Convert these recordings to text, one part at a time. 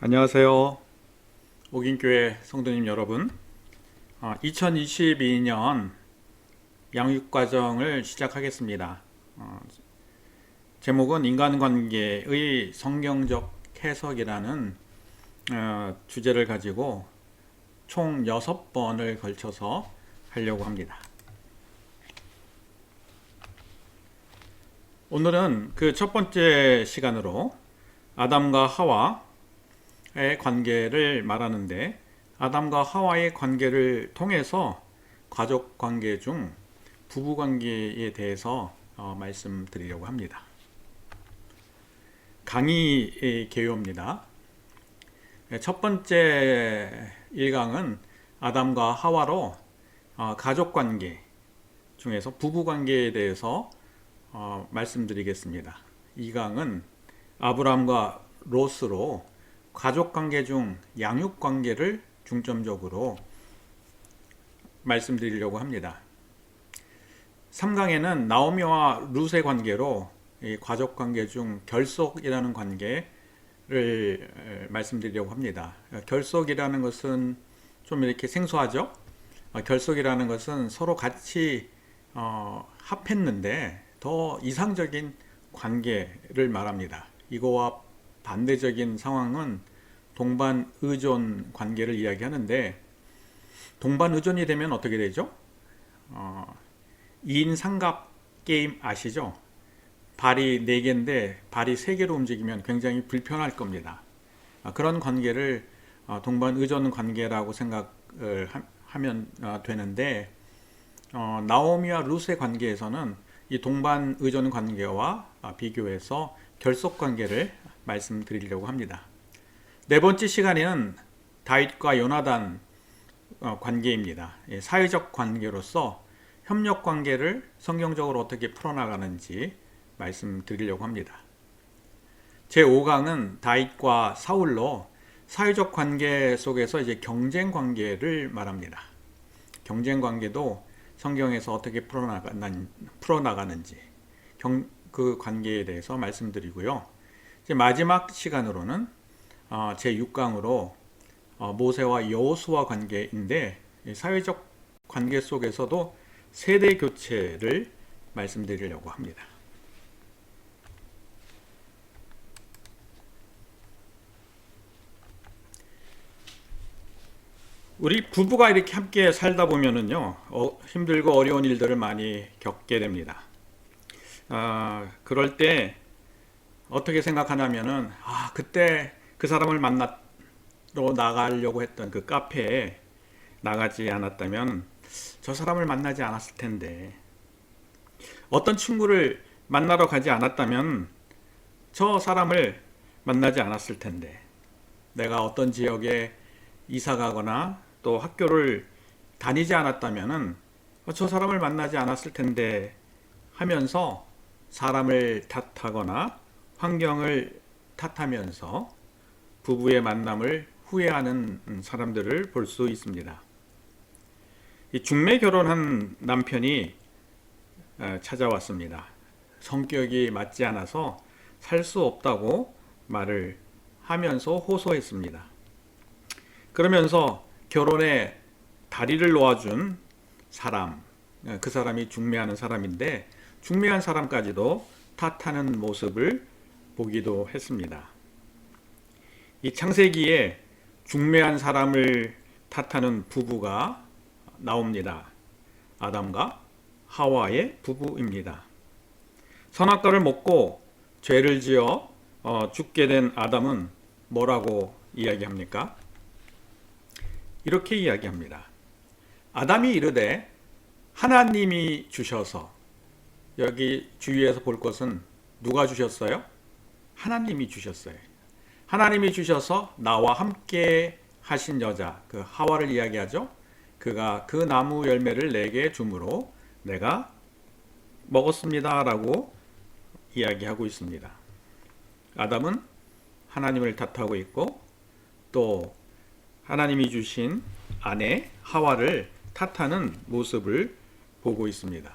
안녕하세요. 옥인교회 성도님 여러분. 2022년 양육과정을 시작하겠습니다. 제목은 인간관계의 성경적 해석이라는 주제를 가지고 총 6번을 걸쳐서 하려고 합니다. 오늘은 그 첫 번째 시간으로 아담과 하와의 관계를 말하는데, 아담과 하와의 관계를 통해서 가족 관계 중 부부 관계에 대해서 말씀드리려고 합니다. 강의 개요입니다. 첫 번째 1강은 아담과 하와로 가족 관계 중에서 부부 관계에 대해서 말씀드리겠습니다. 2강은 아브라함과 롯으로 가족 관계 중 양육 관계를 중점적으로 말씀드리려고 합니다. 3강에는 나오미와 룻의 관계로 이 가족 관계 중 결속이라는 관계를 말씀드리려고 합니다. 결속이라는 것은 좀 이렇게 생소하죠? 결속이라는 것은 서로 같이 합했는데 더 이상적인 관계를 말합니다. 이거와 반대적인 상황은 동반 의존 관계를 이야기하는데, 동반 의존이 되면 어떻게 되죠? 2인 삼각 게임 아시죠? 발이 4개인데 발이 3개로 움직이면 굉장히 불편할 겁니다. 그런 관계를 동반 의존 관계라고 생각을 하면 되는데, 나오미와 룻의 관계에서는 이 동반 의존 관계와 비교해서 결속 관계를 말씀드리려고 합니다. 네 번째 시간에는 다윗과 요나단 관계입니다. 사회적 관계로서 협력 관계를 성경적으로 어떻게 풀어나가는지 말씀드리려고 합니다. 제5강은 다윗과 사울로 사회적 관계 속에서 이제 경쟁 관계를 말합니다. 경쟁 관계도 성경에서 어떻게 풀어나가는지 그 관계에 대해서 말씀드리고요. 이제 마지막 시간으로는 제6강으로 모세와 여호수아 관계인데, 사회적 관계 속에서도 세대 교체를 말씀드리려고 합니다. 우리 부부가 이렇게 함께 살다 보면은요, 힘들고 어려운 일들을 많이 겪게 됩니다. 그럴 때 어떻게 생각하냐면은, 그때 그 사람을 만나러 나가려고 했던 그 카페에 나가지 않았다면 저 사람을 만나지 않았을 텐데, 어떤 친구를 만나러 가지 않았다면 저 사람을 만나지 않았을 텐데, 내가 어떤 지역에 이사 가거나 또 학교를 다니지 않았다면 저 사람을 만나지 않았을 텐데 하면서 사람을 탓하거나 환경을 탓하면서 부부의 만남을 후회하는 사람들을 볼 수 있습니다. 이 중매 결혼한 남편이 찾아왔습니다. 성격이 맞지 않아서 살 수 없다고 말을 하면서 호소했습니다. 그러면서 결혼에 다리를 놓아준 사람, 그 사람이 중매하는 사람인데, 중매한 사람까지도 탓하는 모습을 보기도 했습니다. 이 창세기에 중매한 사람을 탓하는 부부가 나옵니다. 아담과 하와의 부부입니다. 선악과를 먹고 죄를 지어 죽게 된 아담은 뭐라고 이야기합니까? 이렇게 이야기합니다. 아담이 이르되 하나님이 주셔서, 여기 주위에서 볼 것은 누가 주셨어요? 하나님이 주셨어요. 하나님이 주셔서 나와 함께 하신 여자, 그 하와를 이야기하죠. 그가 그 나무 열매를 내게 주므로 내가 먹었습니다 라고 이야기하고 있습니다. 아담은 하나님을 탓하고 있고, 또 하나님이 주신 아내 하와를 탓하는 모습을 보고 있습니다.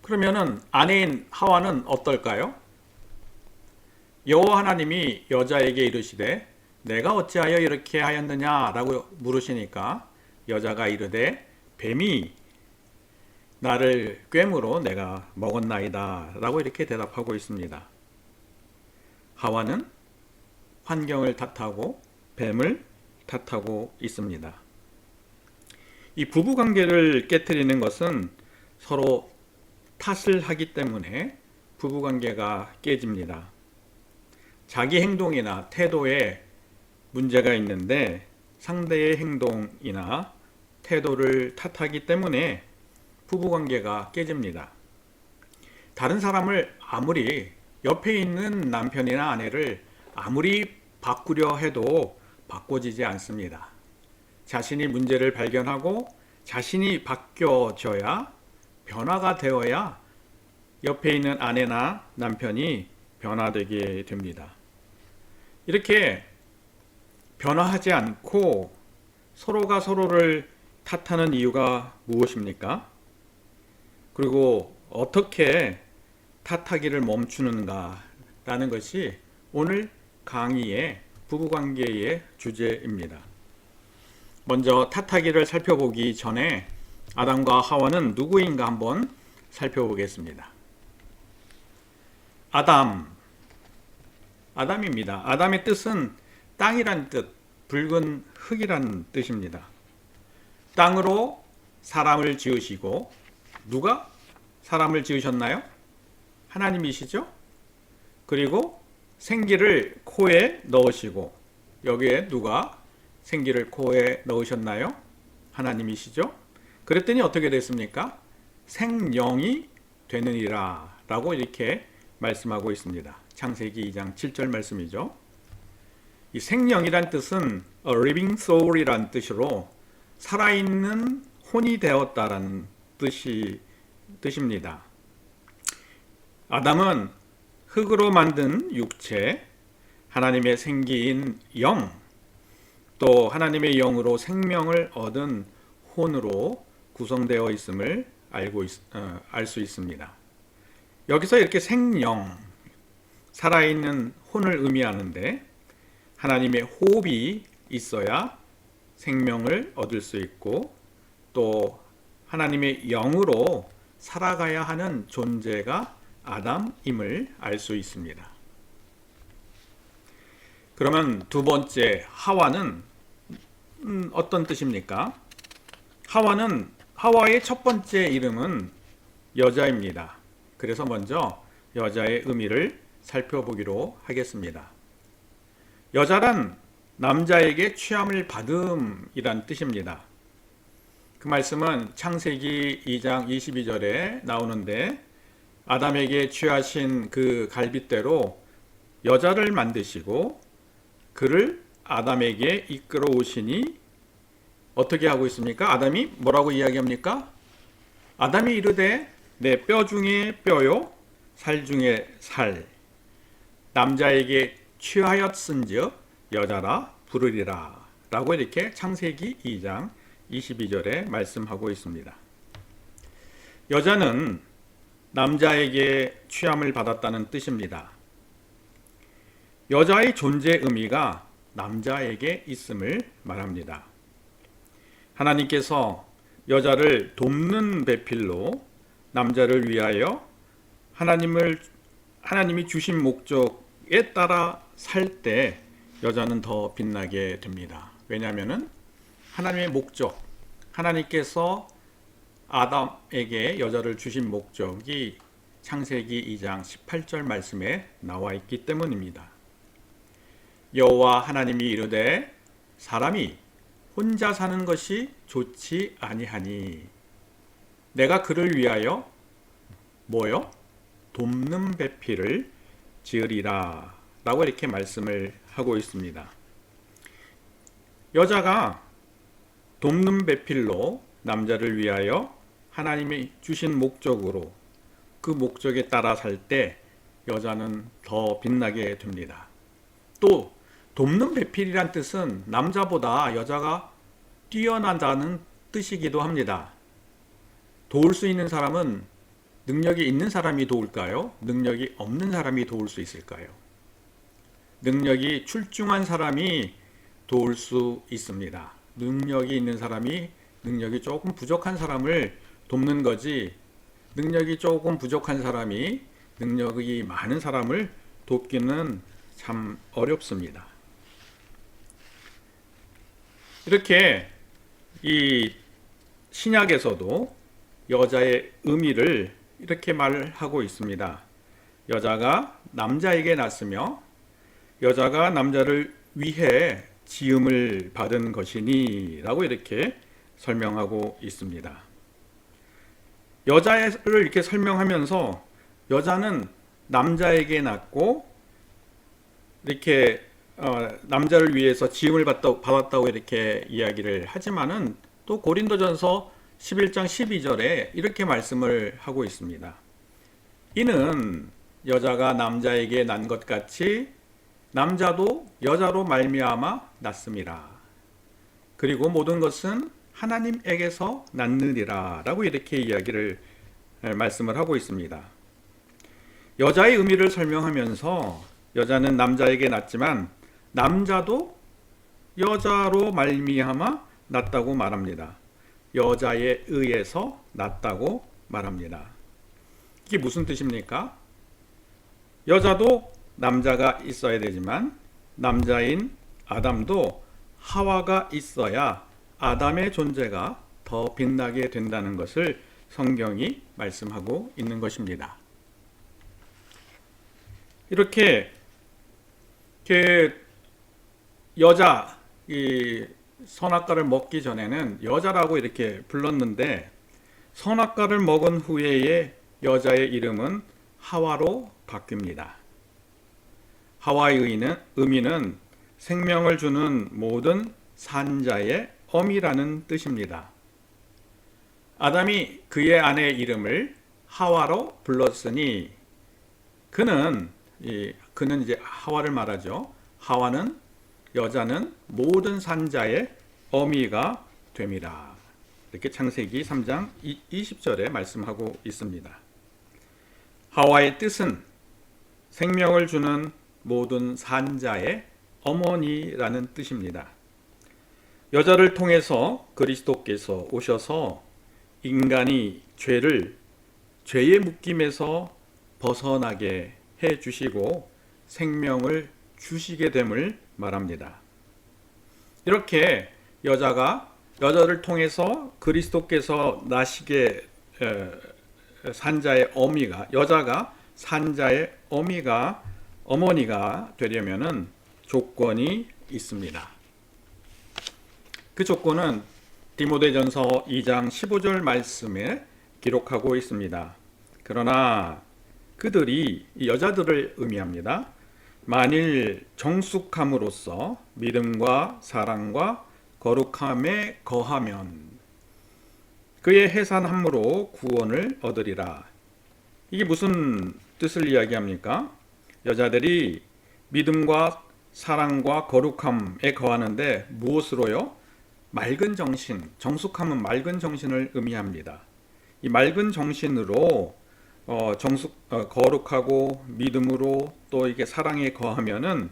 그러면은 아내인 하와는 어떨까요? 여호와 하나님이 여자에게 이르시되 내가 어찌하여 이렇게 하였느냐 라고 물으시니까 여자가 이르되 뱀이 나를 꿰므로 내가 먹었나이다 라고 이렇게 대답하고 있습니다. 하와는 환경을 탓하고 뱀을 탓하고 있습니다. 이 부부관계를 깨트리는 것은 서로 탓을 하기 때문에 부부관계가 깨집니다. 자기 행동이나 태도에 문제가 있는데 상대의 행동이나 태도를 탓하기 때문에 부부관계가 깨집니다. 다른 사람을 아무리 옆에 있는 남편이나 아내를 아무리 바꾸려 해도 바꿔지지 않습니다. 자신이 문제를 발견하고 자신이 바뀌어져야 변화가 되어야 옆에 있는 아내나 남편이 변화되게 됩니다. 이렇게 변화하지 않고 서로가 서로를 탓하는 이유가 무엇입니까? 그리고 어떻게 탓하기를 멈추는가라는 것이 오늘 강의의 부부관계의 주제입니다. 먼저 탓하기를 살펴보기 전에 아담과 하와는 누구인가 한번 살펴보겠습니다. 아담입니다. 아담의 뜻은 땅이란 뜻, 붉은 흙이란 뜻입니다. 땅으로 사람을 지으시고 누가 사람을 지으셨나요? 하나님이시죠? 그리고 생기를 코에 넣으시고 여기에 누가 생기를 코에 넣으셨나요? 하나님이시죠? 그랬더니 어떻게 됐습니까? 생명이 되느니라 라고 이렇게 말씀하고 있습니다. 창세기 2장 7절 말씀이죠. 이 생명이란 뜻은 a living soul이란 뜻으로 살아있는 혼이 되었다라는 뜻입니다. 아담은 흙으로 만든 육체, 하나님의 생기인 영, 또 하나님의 영으로 생명을 얻은 혼으로 구성되어 있음을 알 수 있습니다. 여기서 이렇게 생영, 살아있는 혼을 의미하는데 하나님의 호흡이 있어야 생명을 얻을 수 있고 또 하나님의 영으로 살아가야 하는 존재가 아담임을 알 수 있습니다. 그러면 두 번째 하와는 어떤 뜻입니까? 하와의 첫 번째 이름은 여자입니다. 그래서 먼저 여자의 의미를 살펴보기로 하겠습니다. 여자란 남자에게 취함을 받음이란 뜻입니다. 그 말씀은 창세기 2장 22절에 나오는데 아담에게 취하신 그 갈빗대로 여자를 만드시고 그를 아담에게 이끌어 오시니 어떻게 하고 있습니까? 아담이 뭐라고 이야기합니까? 아담이 이르되 내 뼈 중에 뼈요 살 중에 살 남자에게 취하였은즉 여자라 부르리라 라고 이렇게 창세기 2장 22절에 말씀하고 있습니다. 여자는 남자에게 취함을 받았다는 뜻입니다. 여자의 존재 의미가 남자에게 있음을 말합니다. 하나님께서 여자를 돕는 배필로 남자를 위하여 하나님이 주신 목적에 따라 살 때 여자는 더 빛나게 됩니다. 왜냐하면 하나님의 목적, 하나님께서 아담에게 여자를 주신 목적이 창세기 2장 18절 말씀에 나와 있기 때문입니다. 여호와 하나님이 이르되 사람이 혼자 사는 것이 좋지 아니하니 내가 그를 위하여 뭐요? 돕는 배필을 지으리라 라고 이렇게 말씀을 하고 있습니다. 여자가 돕는 배필로 남자를 위하여 하나님이 주신 목적으로 그 목적에 따라 살 때 여자는 더 빛나게 됩니다. 또 돕는 배필이란 뜻은 남자보다 여자가 뛰어난다는 뜻이기도 합니다. 도울 수 있는 사람은 능력이 있는 사람이 도울까요? 능력이 없는 사람이 도울 수 있을까요? 능력이 출중한 사람이 도울 수 있습니다. 능력이 있는 사람이 능력이 조금 부족한 사람을 돕는 거지, 능력이 조금 부족한 사람이 능력이 많은 사람을 돕기는 참 어렵습니다. 이렇게 이 신약에서도 여자의 의미를 이렇게 말하고 있습니다. 여자가 남자에게 낳았으며 여자가 남자를 위해 지음을 받은 것이니 라고 이렇게 설명하고 있습니다. 여자를 이렇게 설명하면서 여자는 남자에게 낳고 이렇게 남자를 위해서 지음을 받았다고 이렇게 이야기를 하지만은 또 고린도전서 11장 12절에 이렇게 말씀을 하고 있습니다. 이는 여자가 남자에게 난 것 같이 남자도 여자로 말미암아 났습니다. 그리고 모든 것은 하나님에게서 났느니라 라고 이렇게 이야기를 말씀을 하고 있습니다. 여자의 의미를 설명하면서 여자는 남자에게 낳지만 남자도 여자로 말미암아 낳았다고 말합니다. 여자에 의해서 낳았다고 말합니다. 이게 무슨 뜻입니까? 여자도 남자가 있어야 되지만 남자인 아담도 하와가 있어야 아담의 존재가 더 빛나게 된다는 것을 성경이 말씀하고 있는 것입니다. 이렇게 여자, 이 선악과를 먹기 전에는 여자라고 이렇게 불렀는데 선악과를 먹은 후에의 여자의 이름은 하와로 바뀝니다. 하와의 의미는 생명을 주는 모든 산자의 어미라는 뜻입니다. 아담이 그의 아내의 이름을 하와로 불렀으니 그는 이제 하와를 말하죠. 하와는 여자는 모든 산자의 어미가 됨이라. 이렇게 창세기 3장 20절에 말씀하고 있습니다. 하와의 뜻은 생명을 주는 모든 산자의 어머니라는 뜻입니다. 여자를 통해서 그리스도께서 오셔서 인간이 죄의 묶임에서 벗어나게 해 주시고 생명을 주시게 됨을 말합니다. 이렇게 여자를 통해서 그리스도께서 나시게 여자가 산자의 어머니가 되려면은 조건이 있습니다. 그 조건은 디모데전서 2장 15절 말씀에 기록하고 있습니다. 그러나 그들이 여자들을 의미합니다. 만일 정숙함으로써 믿음과 사랑과 거룩함에 거하면 그의 해산함으로 구원을 얻으리라. 이게 무슨 뜻을 이야기합니까? 여자들이 믿음과 사랑과 거룩함에 거하는데 무엇으로요? 맑은 정신, 정숙함은 맑은 정신을 의미합니다. 이 맑은 정신으로 거룩하고 믿음으로 또 이게 사랑에 거하면은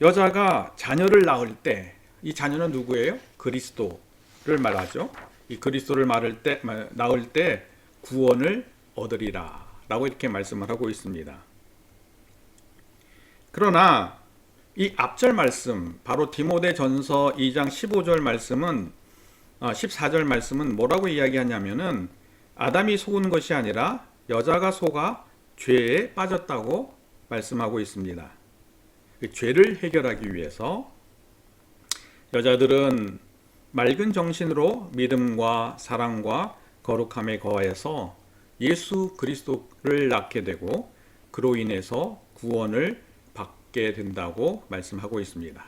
여자가 자녀를 낳을 때, 이 자녀는 누구예요? 그리스도를 말하죠. 이 그리스도를 낳을 때 구원을 얻으리라 라고 이렇게 말씀을 하고 있습니다. 그러나 이 앞절 말씀, 바로 디모데전서 2장 15절 말씀은 14절 말씀은 뭐라고 이야기하냐면은 아담이 속은 것이 아니라 여자가 속아 죄에 빠졌다고 말씀하고 있습니다. 그 죄를 해결하기 위해서 여자들은 맑은 정신으로 믿음과 사랑과 거룩함에 거하여서 예수 그리스도를 낳게 되고 그로 인해서 구원을 받게 된다고 말씀하고 있습니다.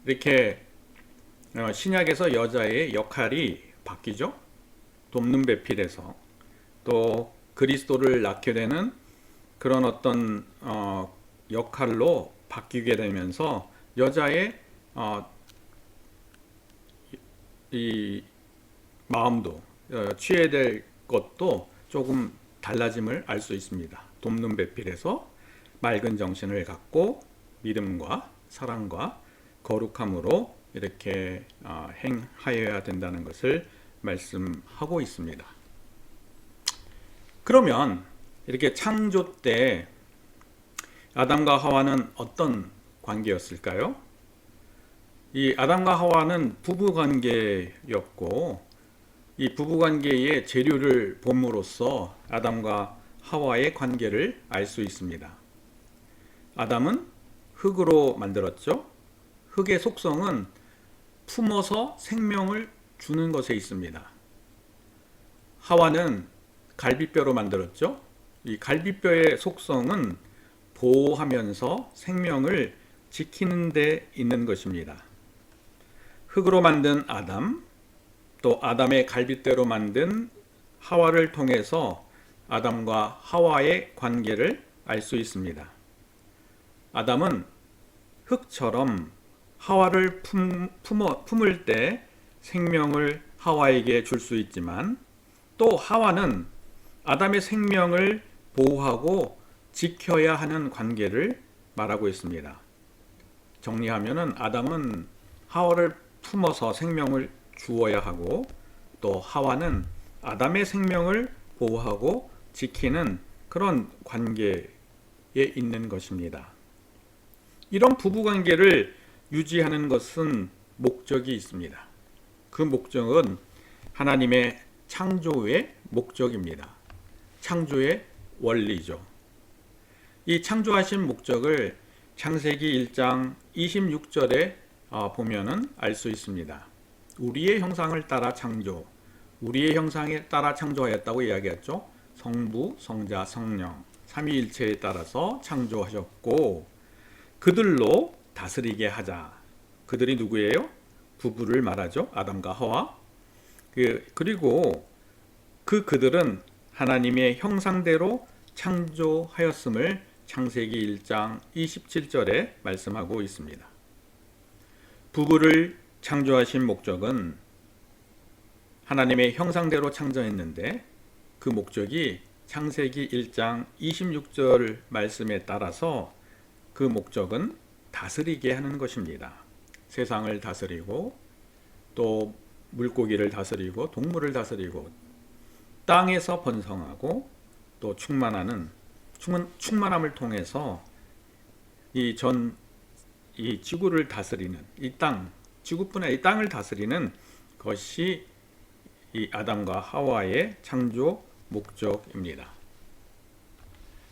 이렇게 신약에서 여자의 역할이 바뀌죠. 돕는 배필에서 또 그리스도를 낳게 되는 그런 어떤 역할로 바뀌게 되면서 여자의 이 마음도 취해야 될 것도 조금 달라짐을 알 수 있습니다. 돕는 배필에서 맑은 정신을 갖고 믿음과 사랑과 거룩함으로 이렇게 행하여야 된다는 것을 말씀하고 있습니다. 그러면 이렇게 창조 때 아담과 하와는 어떤 관계였을까요? 이 아담과 하와는 부부 관계였고, 이 부부 관계의 재료를 봄으로써 아담과 하와의 관계를 알 수 있습니다. 아담은 흙으로 만들었죠. 흙의 속성은 품어서 생명을 주는 것에 있습니다. 하와는 갈비뼈로 만들었죠. 이 갈비뼈의 속성은 보호하면서 생명을 지키는 데 있는 것입니다. 흙으로 만든 아담, 또 아담의 갈비뼈로 만든 하와를 통해서 아담과 하와의 관계를 알 수 있습니다. 아담은 흙처럼 하와를 품을 때 생명을 하와에게 줄 수 있지만, 또 하와는 아담의 생명을 보호하고 지켜야 하는 관계를 말하고 있습니다. 정리하면은 아담은 하와를 품어서 생명을 주어야 하고, 또 하와는 아담의 생명을 보호하고 지키는 그런 관계에 있는 것입니다. 이런 부부관계를 유지하는 것은 목적이 있습니다. 그 목적은 하나님의 창조의 목적입니다. 창조의 원리죠. 이 창조하신 목적을 창세기 1장 26절에 보면은 알 수 있습니다. 우리의 형상을 따라 창조, 우리의 형상에 따라 창조하였다고 이야기했죠. 성부, 성자, 성령, 삼위일체에 따라서 창조하셨고, 그들로 다스리게 하자. 그들이 누구예요? 부부를 말하죠. 아담과 하와. 그리고 그들은 하나님의 형상대로 창조하였음을 창세기 1장 27절에 말씀하고 있습니다. 부부를 창조하신 목적은 하나님의 형상대로 창조했는데, 그 목적이 창세기 1장 26절 말씀에 따라서 그 목적은 다스리게 하는 것입니다. 세상을 다스리고, 또 물고기를 다스리고, 동물을 다스리고, 땅에서 번성하고, 또 충만함을 통해서 이 지구를 다스리는, 지구뿐에 이 땅을 다스리는 것이 이 아담과 하와의 창조 목적입니다.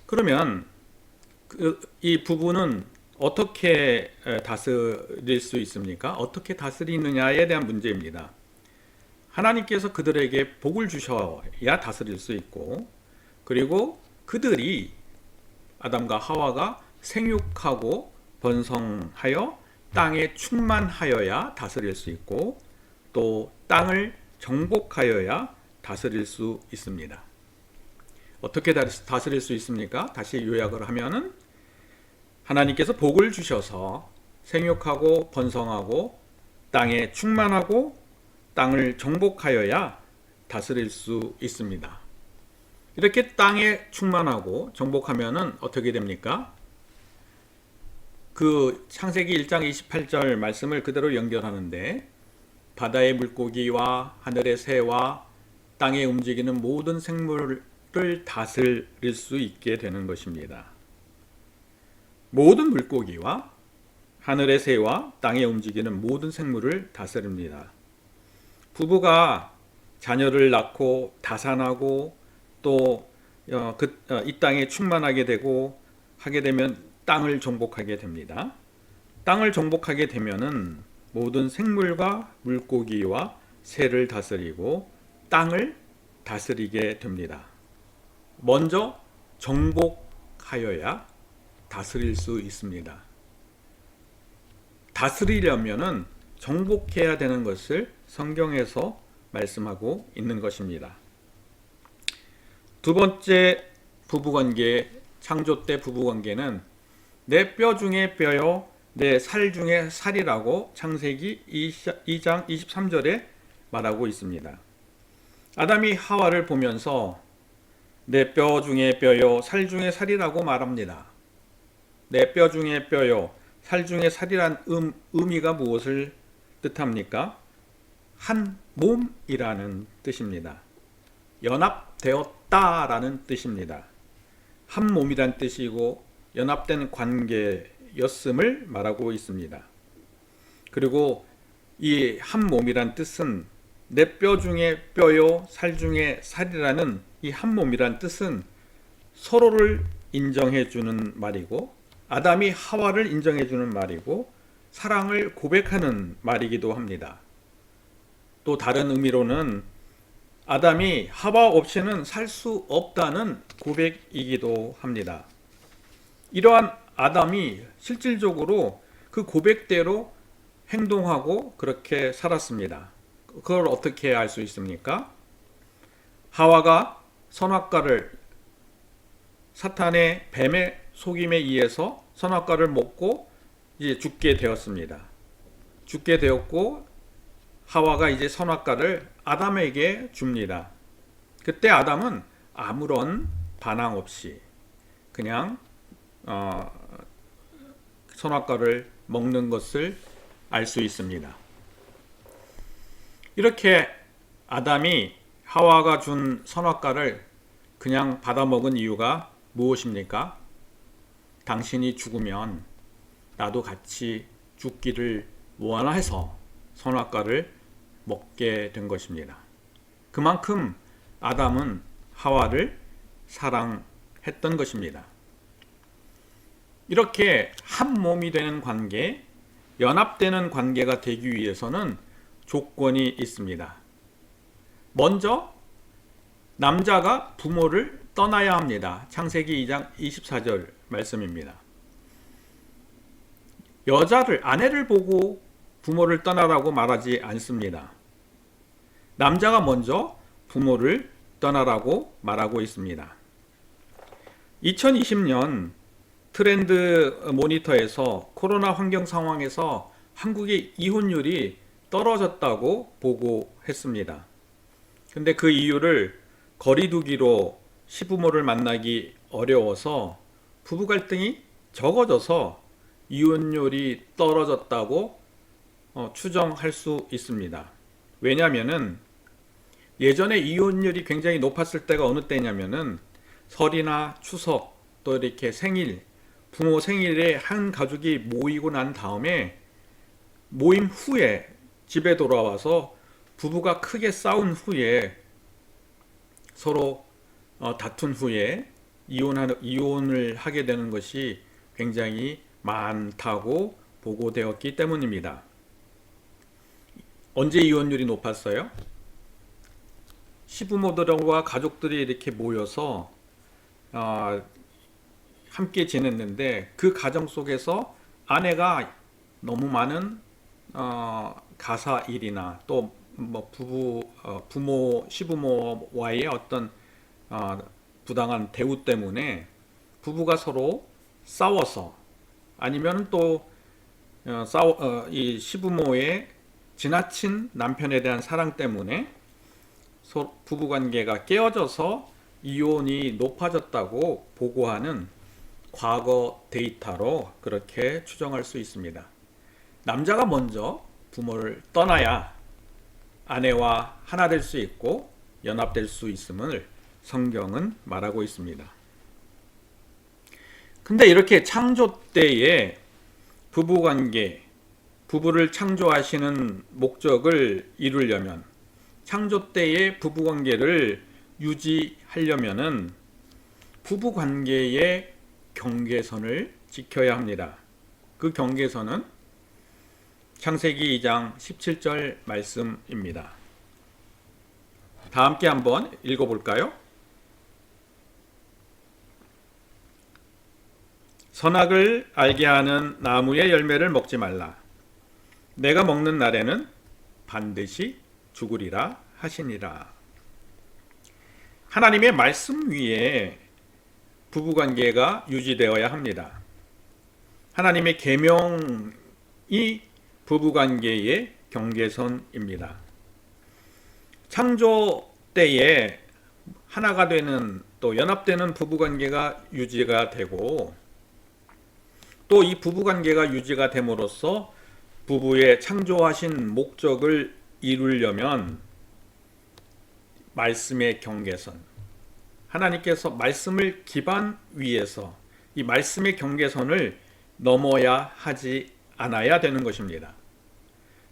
그러면 이 부부는 어떻게 다스릴 수 있습니까? 어떻게 다스리느냐에 대한 문제입니다. 하나님께서 그들에게 복을 주셔야 다스릴 수 있고, 그리고 그들이 아담과 하와가 생육하고 번성하여 땅에 충만하여야 다스릴 수 있고, 또 땅을 정복하여야 다스릴 수 있습니다. 어떻게 다스릴 수 있습니까? 다시 요약을 하면은 하나님께서 복을 주셔서 생육하고 번성하고 땅에 충만하고 땅을 정복하여야 다스릴 수 있습니다. 이렇게 땅에 충만하고 정복하면은 어떻게 됩니까? 그 창세기 1장 28절 말씀을 그대로 연결하는데, 바다의 물고기와 하늘의 새와 땅에 움직이는 모든 생물을 다스릴 수 있게 되는 것입니다. 모든 물고기와 하늘의 새와 땅에 움직이는 모든 생물을 다스립니다. 부부가 자녀를 낳고 다산하고, 또 이 땅에 충만하게 되고 하게 되면 땅을 정복하게 됩니다. 땅을 정복하게 되면은 모든 생물과 물고기와 새를 다스리고 땅을 다스리게 됩니다. 먼저 정복하여야 다스릴 수 있습니다. 다스리려면은 정복해야 되는 것을 성경에서 말씀하고 있는 것입니다. 두 번째 부부관계, 창조 때 부부관계는 내 뼈 중에 뼈요 내 살 중에 살이라고 창세기 2장 23절에 말하고 있습니다. 아담이 하와를 보면서 내 뼈 중에 뼈요 살 중에 살이라고 말합니다. 내 뼈 중에 뼈요 살 중에 살이란 의미가 무엇을 뜻합니까? 한 몸이라는 뜻입니다. 연합되었다라는 뜻입니다. 한 몸이란 뜻이고 연합된 관계였음을 말하고 있습니다. 그리고 이 한 몸이란 뜻은 내 뼈 중에 뼈요 살 중에 살이라는 이 한 몸이란 뜻은 서로를 인정해 주는 말이고 아담이 하와를 인정해 주는 말이고 사랑을 고백하는 말이기도 합니다. 또 다른 의미로는 아담이 하와 없이는 살 수 없다는 고백이기도 합니다. 이러한 아담이 실질적으로 그 고백대로 행동하고 그렇게 살았습니다. 그걸 어떻게 알 수 있습니까? 하와가 선악과를 사탄의 뱀의 속임에 의해서 선악과를 먹고 이제 죽게 되었습니다. 죽게 되었고 하와가 이제 선악과를 아담에게 줍니다. 그때 아담은 아무런 반항 없이 그냥 선악과를 먹는 것을 알 수 있습니다. 이렇게 아담이 하와가 준 선악과를 그냥 받아먹은 이유가 무엇입니까? 당신이 죽으면 나도 같이 죽기를 원해서 선악과를 먹게 된 것입니다. 그만큼 아담은 하와를 사랑했던 것입니다. 이렇게 한 몸이 되는 관계, 연합되는 관계가 되기 위해서는 조건이 있습니다. 먼저 남자가 부모를 떠나야 합니다. 창세기 2장 24절 말씀입니다. 아내를 보고 부모를 떠나라고 말하지 않습니다. 남자가 먼저 부모를 떠나라고 말하고 있습니다. 2020년 트렌드 모니터에서 코로나 환경 상황에서 한국의 이혼율이 떨어졌다고 보고했습니다. 근데 그 이유를 거리두기로 시부모를 만나기 어려워서 부부 갈등이 적어져서 이혼율이 떨어졌다고 추정할 수 있습니다. 왜냐하면은 예전에 이혼율이 굉장히 높았을 때가 어느 때냐면은 설이나 추석 또 이렇게 생일, 부모 생일에 한 가족이 모이고 난 다음에 모임 후에 집에 돌아와서 부부가 크게 싸운 후에 서로 다툰 후에 이혼을 하게 되는 것이 굉장히 많다고 보고되었기 때문입니다. 언제 이혼율이 높았어요? 시부모들과 가족들이 이렇게 모여서 함께 지냈는데 그 가정 속에서 아내가 너무 많은 가사 일이나 또 뭐 부모 시부모와의 어떤 부당한 대우 때문에 부부가 서로 싸워서 아니면 또 이 시부모의 지나친 남편에 대한 사랑 때문에 부부관계가 깨어져서 이혼이 높아졌다고 보고하는 과거 데이터로 그렇게 추정할 수 있습니다. 남자가 먼저 부모를 떠나야 아내와 하나 될 수 있고 연합될 수 있음을 성경은 말하고 있습니다. 근데 이렇게 창조 때에 부부관계, 부부를 창조하시는 목적을 이루려면 창조 때의 부부관계를 유지하려면은 부부관계의 경계선을 지켜야 합니다. 그 경계선은 창세기 2장 17절 말씀입니다. 다 함께 한번 읽어볼까요? 선악을 알게 하는 나무의 열매를 먹지 말라. 내가 먹는 날에는 반드시 죽으리라 하시니라. 하나님의 말씀 위에 부부관계가 유지되어야 합니다. 하나님의 계명이 부부관계의 경계선입니다. 창조 때에 하나가 되는 또 연합되는 부부관계가 유지가 되고 또 이 부부관계가 유지가 됨으로써 부부의 창조하신 목적을 이루려면 말씀의 경계선, 하나님께서 말씀을 기반 위에서 이 말씀의 경계선을 넘어야 하지 않아야 되는 것입니다.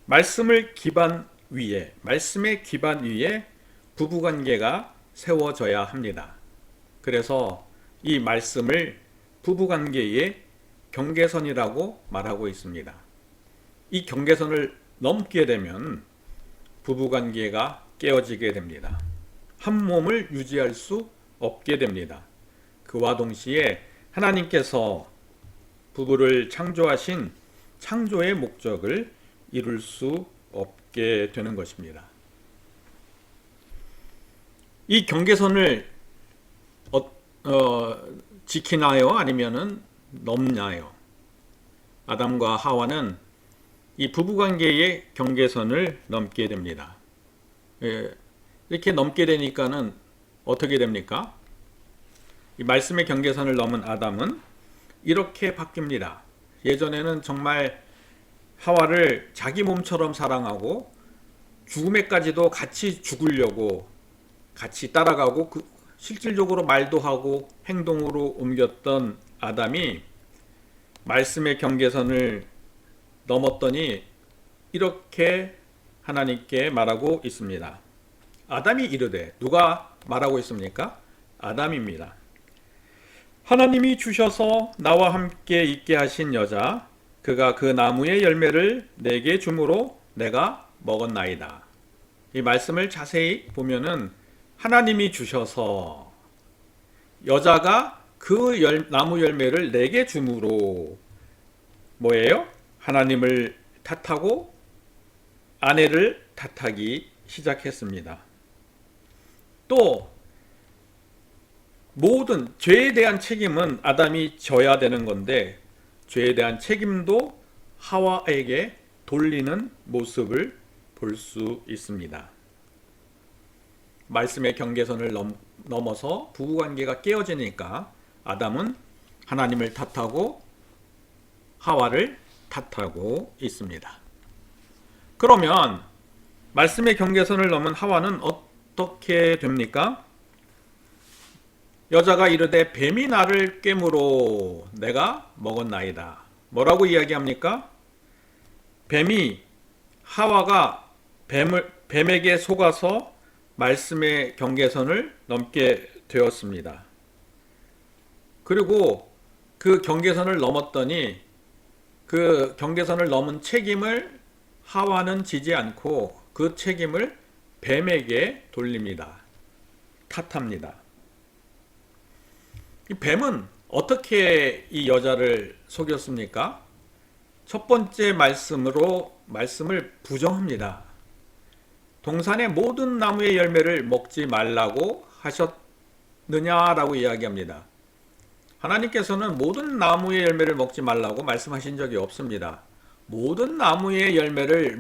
말씀을 기반 위에, 말씀의 기반 위에 부부관계가 세워져야 합니다. 그래서 이 말씀을 부부관계의 경계선이라고 말하고 있습니다. 이 경계선을 넘게 되면 부부관계가 깨어지게 됩니다. 한 몸을 유지할 수 없게 됩니다. 그와 동시에 하나님께서 부부를 창조하신 창조의 목적을 이룰 수 없게 되는 것입니다. 이 경계선을 지키나요? 아니면은 넘나요? 아담과 하와는 이 부부관계의 경계선을 넘게 됩니다. 이렇게 넘게 되니까는 어떻게 됩니까? 이 말씀의 경계선을 넘은 아담은 이렇게 바뀝니다. 예전에는 정말 하와를 자기 몸처럼 사랑하고 죽음에까지도 같이 죽으려고 같이 따라가고 실질적으로 말도 하고 행동으로 옮겼던 아담이 말씀의 경계선을 넘었더니 이렇게 하나님께 말하고 있습니다. 아담이 이르되, 누가 말하고 있습니까? 아담입니다. 하나님이 주셔서 나와 함께 있게 하신 여자, 그가 그 나무의 열매를 내게 주므로 내가 먹었나이다. 이 말씀을 자세히 보면은 하나님이 주셔서 여자가 그 나무 열매를 내게 주므로 뭐예요? 하나님을 탓하고 아내를 탓하기 시작했습니다. 또 모든 죄에 대한 책임은 아담이 져야 되는 건데 죄에 대한 책임도 하와에게 돌리는 모습을 볼 수 있습니다. 말씀의 경계선을 넘어서 부부관계가 깨어지니까 아담은 하나님을 탓하고 하와를 탓하고 있습니다. 그러면 말씀의 경계선을 넘은 하와는 어떻게 됩니까? 여자가 이르되 뱀이 나를 꿰므로 내가 먹었나이다. 뭐라고 이야기합니까? 뱀이 하와가 뱀에게 속아서 말씀의 경계선을 넘게 되었습니다. 그리고 그 경계선을 넘었더니 그 경계선을 넘은 책임을 하와는 지지 않고 그 책임을 뱀에게 돌립니다. 탓합니다. 이 뱀은 어떻게 이 여자를 속였습니까? 첫 번째 말씀을 부정합니다. 동산의 모든 나무의 열매를 먹지 말라고 하셨느냐라고 이야기합니다. 하나님께서는 모든 나무의 열매를 먹지 말라고 말씀하신 적이 없습니다. 모든 나무의 열매를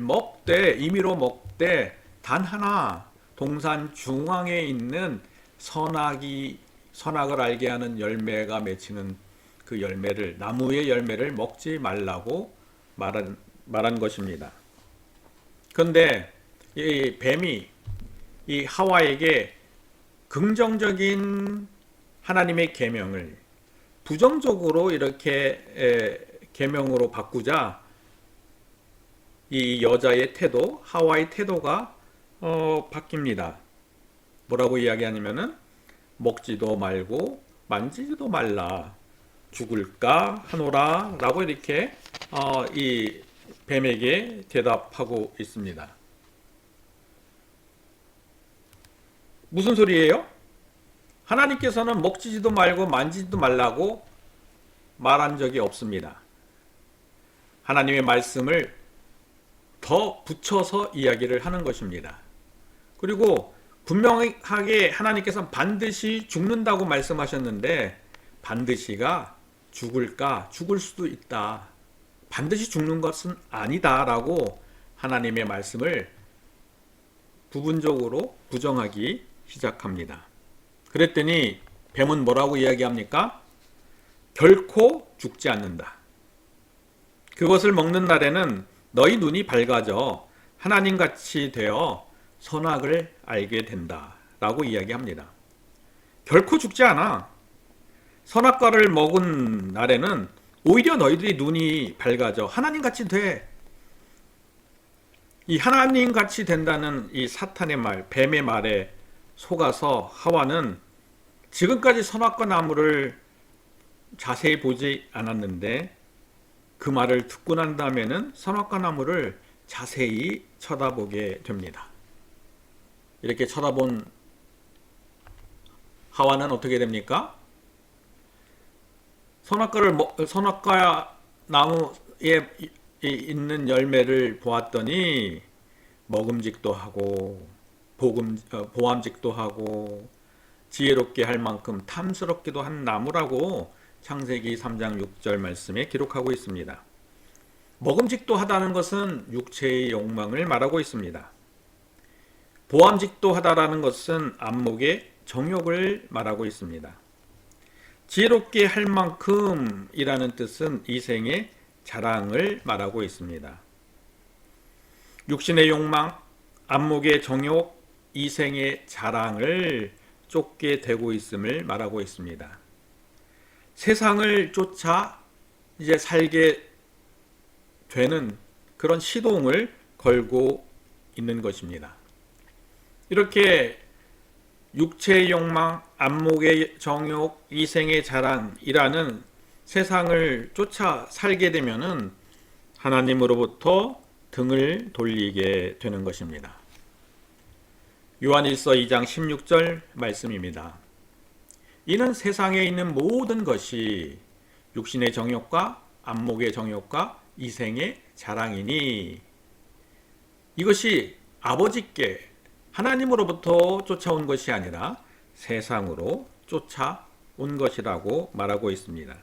임의로 먹되 단 하나 동산 중앙에 있는 선악을 알게 하는 열매가 맺히는 그 열매를, 나무의 열매를 먹지 말라고 말한 것입니다. 그런데 이 뱀이 이 하와에게 긍정적인 하나님의 계명을 부정적으로 이렇게 계명으로 바꾸자 이 여자의 태도, 하와의 태도가 바뀝니다. 뭐라고 이야기하냐면은 먹지도 말고 만지지도 말라, 죽을까 하노라 라고 이렇게 이 뱀에게 대답하고 있습니다. 무슨 소리예요? 하나님께서는 먹지도 말고 만지지도 말라고 말한 적이 없습니다. 하나님의 말씀을 더 붙여서 이야기를 하는 것입니다. 그리고 분명하게 하나님께서는 반드시 죽는다고 말씀하셨는데 반드시가 죽을 수도 있다. 반드시 죽는 것은 아니다 라고 하나님의 말씀을 부분적으로 부정하기 시작합니다. 그랬더니 뱀은 뭐라고 이야기합니까? 결코 죽지 않는다. 그것을 먹는 날에는 너희 눈이 밝아져 하나님같이 되어 선악을 알게 된다 라고 이야기합니다. 결코 죽지 않아. 선악과를 먹은 날에는 오히려 너희들이 눈이 밝아져 하나님같이 돼. 이 하나님같이 된다는 이 사탄의 말, 뱀의 말에 속아서 하와는 지금까지 선악과 나무를 자세히 보지 않았는데 그 말을 듣고 난 다음에는 선악과 나무를 자세히 쳐다보게 됩니다. 이렇게 쳐다본 하와는 어떻게 됩니까? 선악과 나무에 있는 열매를 보았더니 먹음직도 하고 보암직도 하고 지혜롭게 할 만큼 탐스럽기도 한 나무라고 창세기 3장 6절 말씀에 기록하고 있습니다. 먹음직도 하다는 것은 육체의 욕망을 말하고 있습니다. 보암직도 하다라는 것은 안목의 정욕을 말하고 있습니다. 지혜롭게 할 만큼이라는 뜻은 이생의 자랑을 말하고 있습니다. 육신의 욕망, 안목의 정욕, 이생의 자랑을 쫓게 되고 있음을 말하고 있습니다. 세상을 쫓아 이제 살게 되는 그런 시동을 걸고 있는 것입니다. 이렇게 육체의 욕망, 안목의 정욕, 이생의 자랑이라는 세상을 쫓아 살게 되면은 하나님으로부터 등을 돌리게 되는 것입니다. 요한일서 2장 16절 말씀입니다. 이는 세상에 있는 모든 것이 육신의 정욕과 안목의 정욕과 이생의 자랑이니 이것이 아버지께 하나님으로부터 쫓아온 것이 아니라 세상으로 쫓아온 것이라고 말하고 있습니다.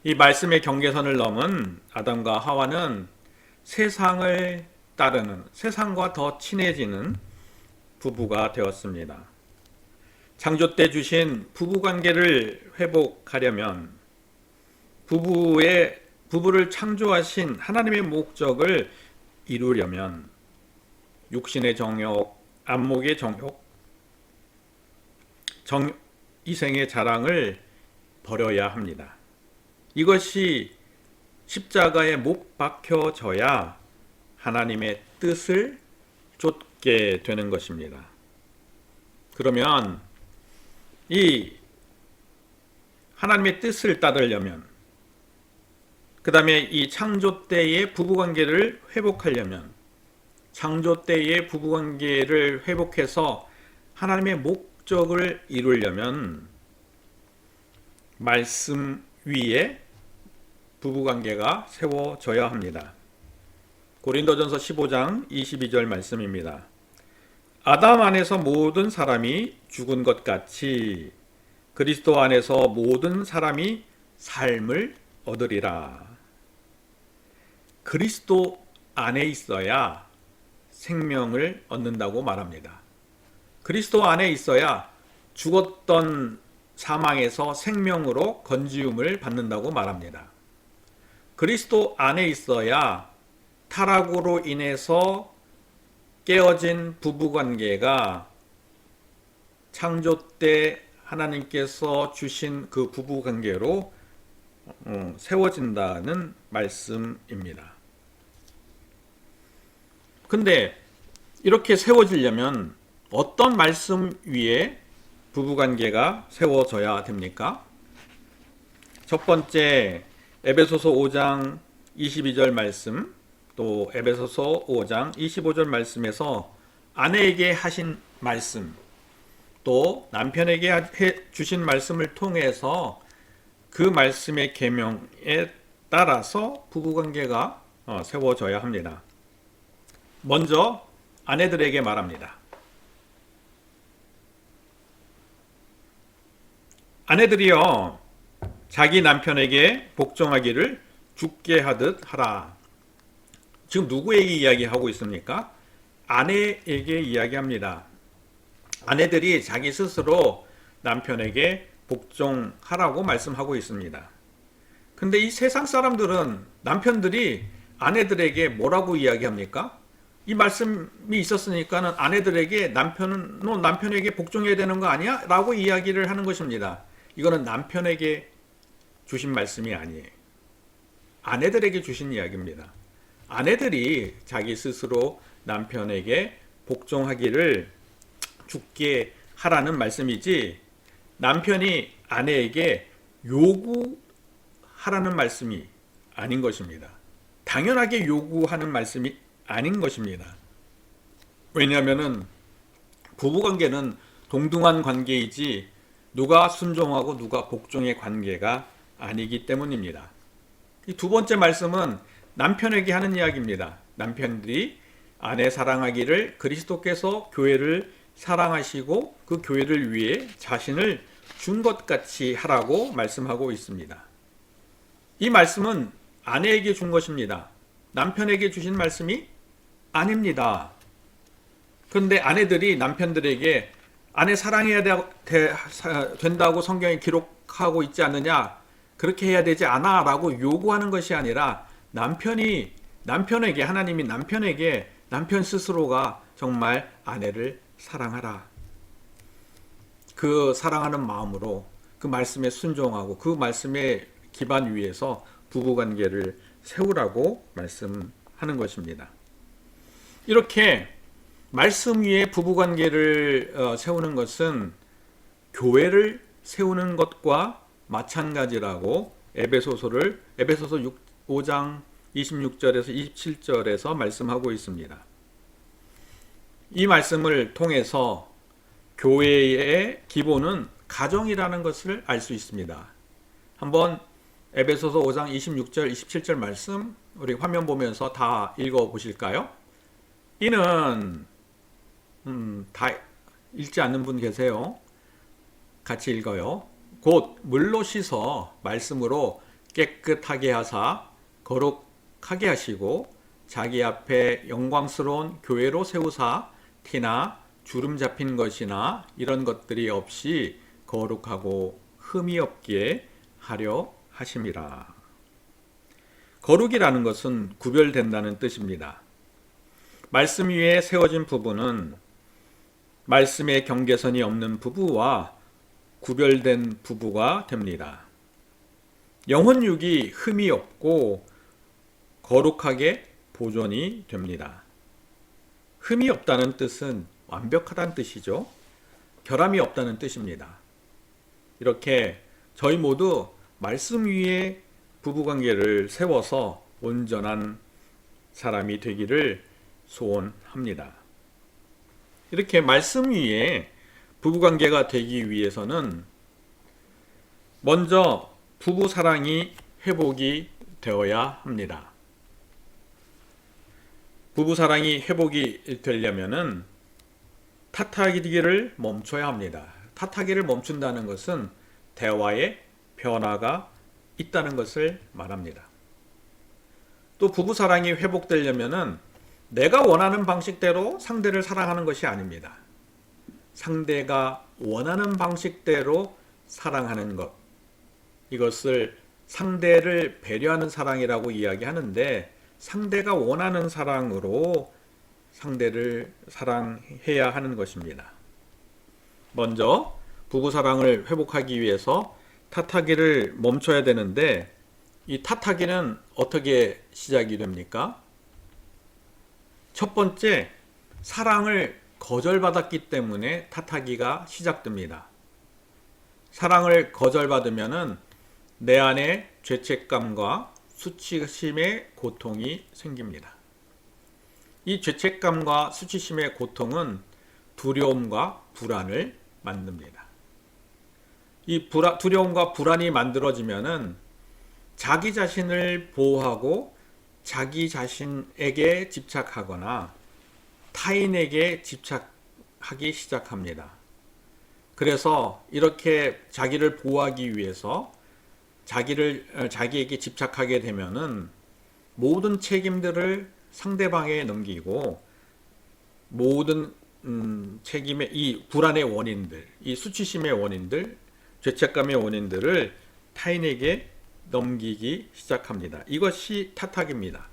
이 말씀의 경계선을 넘은 아담과 하와는 세상을 따르는, 세상과 더 친해지는 부부가 되었습니다. 창조 때 주신 부부관계를 회복하려면 부부를 창조하신 하나님의 목적을 이루려면 육신의 정욕, 안목의 정욕, 이생의 자랑을 버려야 합니다. 이것이 십자가에 못 박혀져야 하나님의 뜻을 쫓게 되는 것입니다. 그러면 이 하나님의 뜻을 따르려면, 그 다음에 이 창조 때의 부부관계를 회복하려면, 창조 때의 부부관계를 회복해서 하나님의 목적을 이루려면 말씀 위에 부부관계가 세워져야 합니다. 고린도전서 15장 22절 말씀입니다. 아담 안에서 모든 사람이 죽은 것 같이 그리스도 안에서 모든 사람이 삶을 얻으리라. 그리스도 안에 있어야 생명을 얻는다고 말합니다. 그리스도 안에 있어야 죽었던 사망에서 생명으로 건지움을 받는다고 말합니다. 그리스도 안에 있어야 타락으로 인해서 깨어진 부부관계가 창조 때 하나님께서 주신 그 부부관계로 세워진다는 말씀입니다. 근데 이렇게 세워지려면 어떤 말씀 위에 부부관계가 세워져야 됩니까? 첫 번째 에베소서 5장 22절 말씀, 또 에베소서 5장 25절 말씀에서 아내에게 하신 말씀, 또 남편에게 주신 말씀을 통해서 그 말씀의 계명에 따라서 부부관계가 세워져야 합니다. 먼저 아내들에게 말합니다. 아내들이여 자기 남편에게 복종하기를 죽게 하듯 하라. 지금 누구에게 이야기하고 있습니까? 아내에게 이야기합니다. 아내들이 자기 스스로 남편에게 복종하라고 말씀하고 있습니다. 근데 이 세상 사람들은 남편들이 아내들에게 뭐라고 이야기합니까? 이 말씀이 있었으니까는 아내들에게 남편은 너 남편에게 복종해야 되는 거 아니야? 라고 이야기를 하는 것입니다. 이거는 남편에게 주신 말씀이 아니에요. 아내들에게 주신 이야기입니다. 아내들이 자기 스스로 남편에게 복종하기를 죽게 하라는 말씀이지, 남편이 아내에게 요구하라는 말씀이 아닌 것입니다. 당연하게 요구하는 말씀이 아닌 것입니다. 왜냐하면 부부관계는 동등한 관계이지 누가 순종하고 누가 복종의 관계가 아니기 때문입니다. 이 두 번째 말씀은 남편에게 하는 이야기입니다. 남편들이 아내 사랑하기를 그리스도께서 교회를 사랑하시고 그 교회를 위해 자신을 준 것 같이 하라고 말씀하고 있습니다. 이 말씀은 아내에게 준 것입니다. 남편에게 주신 말씀이 아닙니다. 그런데 아내들이 남편들에게 아내 사랑해야 된다고 성경에 기록하고 있지 않느냐, 그렇게 해야 되지 않아 라고 요구하는 것이 아니라 남편에게, 하나님이 남편에게 남편 스스로가 정말 아내를 사랑하라, 그 사랑하는 마음으로 그 말씀에 순종하고 그 말씀의 기반 위에서 부부관계를 세우라고 말씀하는 것입니다. 이렇게 말씀 위에 부부관계를 세우는 것은 교회를 세우는 것과 마찬가지라고 에베소서 5장 26절에서 27절에서 말씀하고 있습니다. 이 말씀을 통해서 교회의 기본은 가정이라는 것을 알 수 있습니다. 한번 에베소서 5장 26절, 27절 말씀 우리 화면 보면서 다 읽어 보실까요? 이는 다 읽지 않는 분 계세요? 같이 읽어요. 곧 물로 씻어 말씀으로 깨끗하게 하사 거룩하게 하시고 자기 앞에 영광스러운 교회로 세우사 티나 주름 잡힌 것이나 이런 것들이 없이 거룩하고 흠이 없게 하려 하심이라. 거룩이라는 것은 구별된다는 뜻입니다. 말씀 위에 세워진 부부는 말씀의 경계선이 없는 부부와 구별된 부부가 됩니다. 영혼육이 흠이 없고 거룩하게 보존이 됩니다. 흠이 없다는 뜻은 완벽하다는 뜻이죠. 결함이 없다는 뜻입니다. 이렇게 저희 모두 말씀 위에 부부관계를 세워서 온전한 사람이 되기를 소원합니다. 이렇게 말씀 위에 부부관계가 되기 위해서는 먼저 부부 사랑이 회복이 되어야 합니다. 부부 사랑이 회복이 되려면은 탓하기를 멈춰야 합니다. 탓하기를 멈춘다는 것은 대화에 변화가 있다는 것을 말합니다. 또 부부 사랑이 회복되려면은 내가 원하는 방식대로 상대를 사랑하는 것이 아닙니다. 상대가 원하는 방식대로 사랑하는 것, 이것을 상대를 배려하는 사랑이라고 이야기하는데, 상대가 원하는 사랑으로 상대를 사랑해야 하는 것입니다. 먼저 부부 사랑을 회복하기 위해서 탓하기를 멈춰야 되는데, 이 탓하기는 어떻게 시작이 됩니까? 첫 번째, 사랑을 거절받았기 때문에 탓하기가 시작됩니다. 사랑을 거절받으면은 내 안에 죄책감과 수치심의 고통이 생깁니다. 이 죄책감과 수치심의 고통은 두려움과 불안을 만듭니다. 이 두려움과 불안이 만들어지면은 자기 자신을 보호하고 자기 자신에게 집착하거나 타인에게 집착하기 시작합니다. 그래서 이렇게 자기를 보호하기 위해서 자기에게 집착하게 되면은 모든 책임들을 상대방에 넘기고 모든 책임의 이 불안의 원인들, 이 수치심의 원인들, 죄책감의 원인들을 타인에게 넘기기 시작합니다. 이것이 탓하기입니다.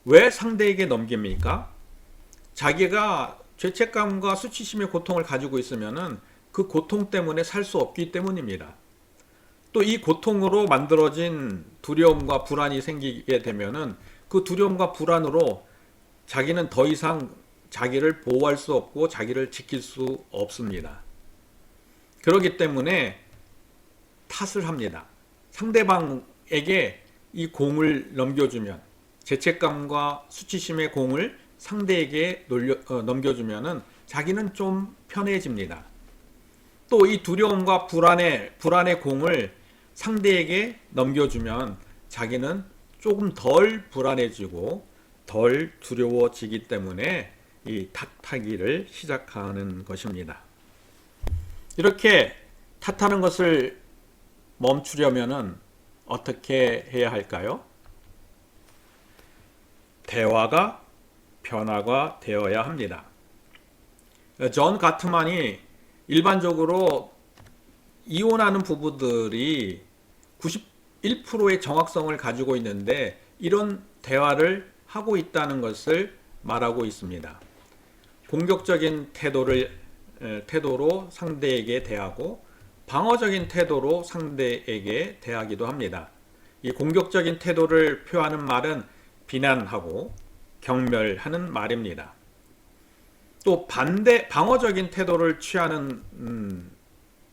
왜 상대에게 넘깁니까? 자기가 죄책감과 수치심의 고통을 가지고 있으면은 그 고통 때문에 살 수 없기 때문입니다. 또 이 고통으로 만들어진 두려움과 불안이 생기게 되면은 그 두려움과 불안으로 자기는 더 이상 자기를 보호할 수 없고 자기를 지킬 수 없습니다. 그렇기 때문에 탓을 합니다. 상대방에게 이 공을 넘겨주면, 죄책감과 수치심의 공을 상대에게 넘겨주면은 자기는 좀 편해집니다. 또 이 두려움과 불안의 공을 상대에게 넘겨주면 자기는 조금 덜 불안해지고 덜 두려워지기 때문에 이 탓하기를 시작하는 것입니다. 이렇게 탓하는 것을 멈추려면은 어떻게 해야 할까요? 대화가 변화가 되어야 합니다. 존 가트만이 일반적으로 이혼하는 부부들이 91%의 정확성을 가지고 있는데 이런 대화를 하고 있다는 것을 말하고 있습니다. 공격적인 태도로 상대에게 대하고 방어적인 태도로 상대에게 대하기도 합니다. 이 공격적인 태도를 표하는 말은 비난하고 경멸하는 말입니다. 또 방어적인 태도를 취하는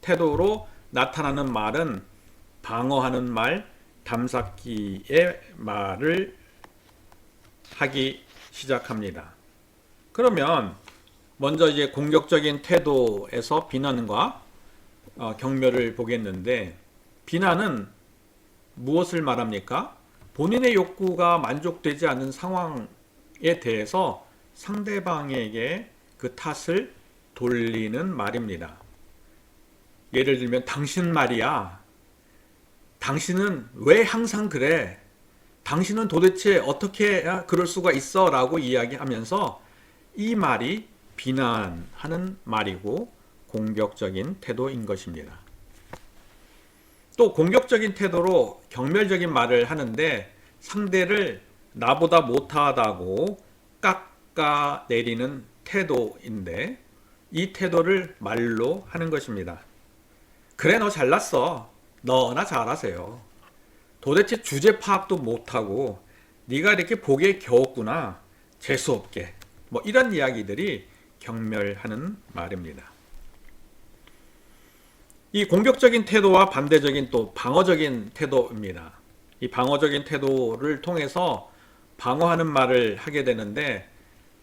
태도로 나타나는 말은 방어하는 말, 담쌓기의 말을 하기 시작합니다. 그러면 먼저 이제 공격적인 태도에서 비난과 경멸을 보겠는데, 비난은 무엇을 말합니까? 본인의 욕구가 만족되지 않는 상황에 대해서 상대방에게 그 탓을 돌리는 말입니다. 예를 들면 당신 말이야. 당신은 왜 항상 그래? 당신은 도대체 어떻게 그럴 수가 있어? 라고 이야기하면서 이 말이 비난하는 말이고 공격적인 태도인 것입니다. 또 공격적인 태도로 경멸적인 말을 하는데 상대를 나보다 못하다고 깎아내리는 태도인데 이 태도를 말로 하는 것입니다. 그래, 너 잘났어. 너나 잘하세요. 도대체 주제 파악도 못하고 네가 이렇게 보기에 겨웠구나. 재수없게. 뭐 이런 이야기들이 경멸하는 말입니다. 이 공격적인 태도와 반대적인 또 방어적인 태도입니다. 이 방어적인 태도를 통해서 방어하는 말을 하게 되는데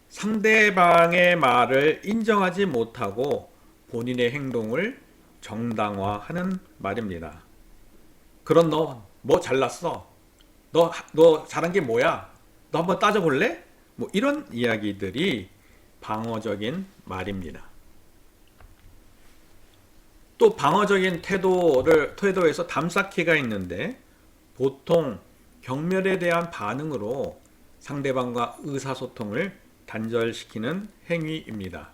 상대방의 말을 인정하지 못하고 본인의 행동을 정당화하는 말입니다. 그런 너 뭐 잘났어? 너 잘한 게 뭐야? 너 한번 따져볼래? 뭐 이런 이야기들이 방어적인 말입니다. 또 방어적인 태도에서 담쌓기가 있는데 보통 경멸에 대한 반응으로 상대방과 의사소통을 단절시키는 행위입니다.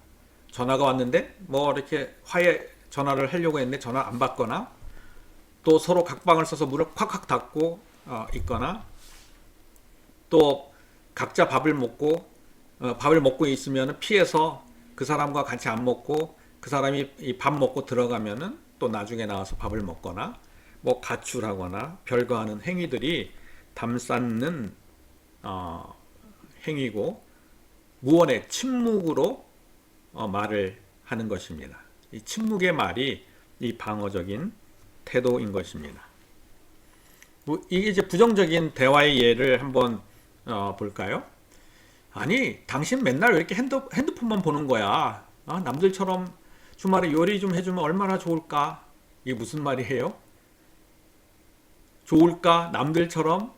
전화가 왔는데 뭐 이렇게 화해 전화를 하려고 했는데 전화 안 받거나 또 서로 각방을 써서 문을 콱콱 닫고 있거나 또 각자 밥을 먹고 있으면 피해서 그 사람과 같이 안 먹고 그 사람이 밥 먹고 들어가면은 또 나중에 나와서 밥을 먹거나 뭐 가출하거나 별거하는 행위들이 담쌓는 행위고 무언의 침묵으로 말을 하는 것입니다. 이 침묵의 말이 이 방어적인 태도인 것입니다. 이게 이제 부정적인 대화의 예를 한번 볼까요? 아니, 당신 맨날 왜 이렇게 핸드폰만 보는 거야? 남들처럼 주말에 요리 좀 해주면 얼마나 좋을까? 이게 무슨 말이에요? 좋을까? 남들처럼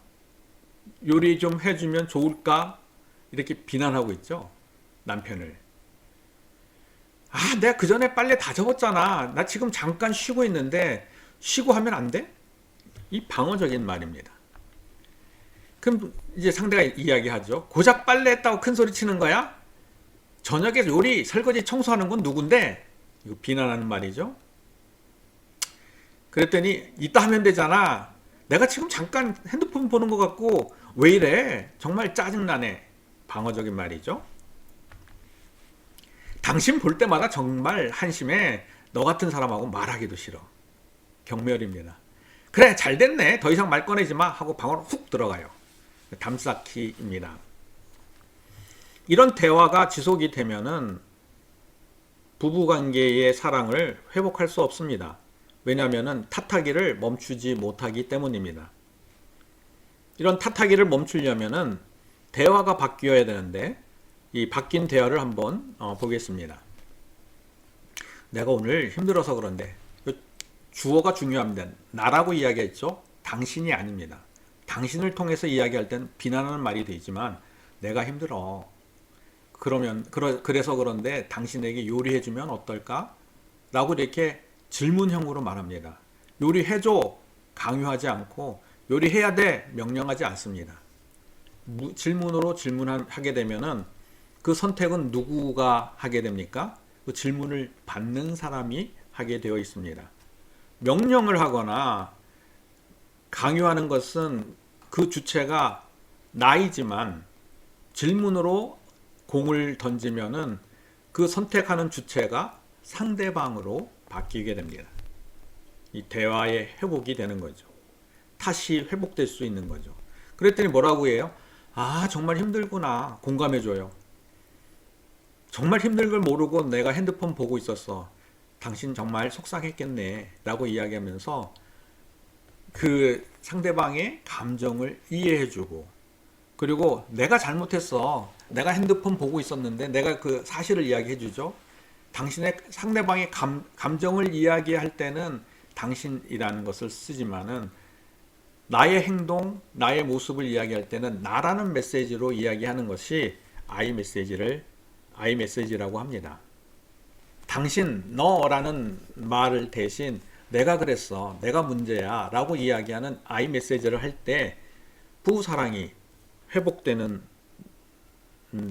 요리 좀 해주면 좋을까? 이렇게 비난하고 있죠, 남편을. 내가 그 전에 빨래 다 접었잖아. 나 지금 잠깐 쉬고 있는데 쉬고 하면 안 돼? 이 방어적인 말입니다. 그럼 이제 상대가 이야기하죠. 고작 빨래 했다고 큰 소리 치는 거야? 저녁에 요리, 설거지, 청소하는 건 누군데? 이거 비난하는 말이죠. 그랬더니 이따 하면 되잖아. 내가 지금 잠깐 핸드폰 보는 것 같고 왜 이래? 정말 짜증나네. 방어적인 말이죠. 당신 볼 때마다 정말 한심해. 너 같은 사람하고 말하기도 싫어. 경멸입니다. 그래, 잘 됐네. 더 이상 말 꺼내지 마. 하고 방으로 훅 들어가요. 담쌓기입니다. 이런 대화가 지속이 되면은 부부관계의 사랑을 회복할 수 없습니다. 왜냐하면 탓하기를 멈추지 못하기 때문입니다. 이런 탓하기를 멈추려면은 대화가 바뀌어야 되는데 이 바뀐 대화를 한번 보겠습니다. 내가 오늘 힘들어서 그런데, 주어가 중요합니다. 나라고 이야기했죠. 당신이 아닙니다. 당신을 통해서 이야기할 땐 비난하는 말이 되지만 내가 힘들어. 그래서 그런데 당신에게 요리해주면 어떨까? 라고 이렇게 질문형으로 말합니다. 요리해줘. 강요하지 않고 요리해야 돼. 명령하지 않습니다. 질문으로 질문하게 되면은 그 선택은 누구가 하게 됩니까? 그 질문을 받는 사람이 하게 되어 있습니다. 명령을 하거나 강요하는 것은 그 주체가 나이지만 질문으로 공을 던지면은 그 선택하는 주체가 상대방으로 바뀌게 됩니다. 이 대화의 회복이 되는 거죠. 탓이 회복될 수 있는 거죠. 그랬더니 뭐라고 해요? 아, 정말 힘들구나. 공감해줘요. 정말 힘든 걸 모르고 내가 핸드폰 보고 있었어. 당신 정말 속상했겠네. 라고 이야기하면서 그 상대방의 감정을 이해해주고, 그리고 내가 잘못했어. 내가 핸드폰 보고 있었는데 내가 그 사실을 이야기해주죠. 당신의 상대방의 감정을 이야기할 때는 당신이라는 것을 쓰지만은 나의 행동, 나의 모습을 이야기할 때는 나라는 메시지로 이야기하는 것이 아이메시지라고 합니다. 당신, 너라는 말을 대신 내가 그랬어, 내가 문제야 라고 이야기하는 아이메시지를 할 때 부부사랑이 회복되는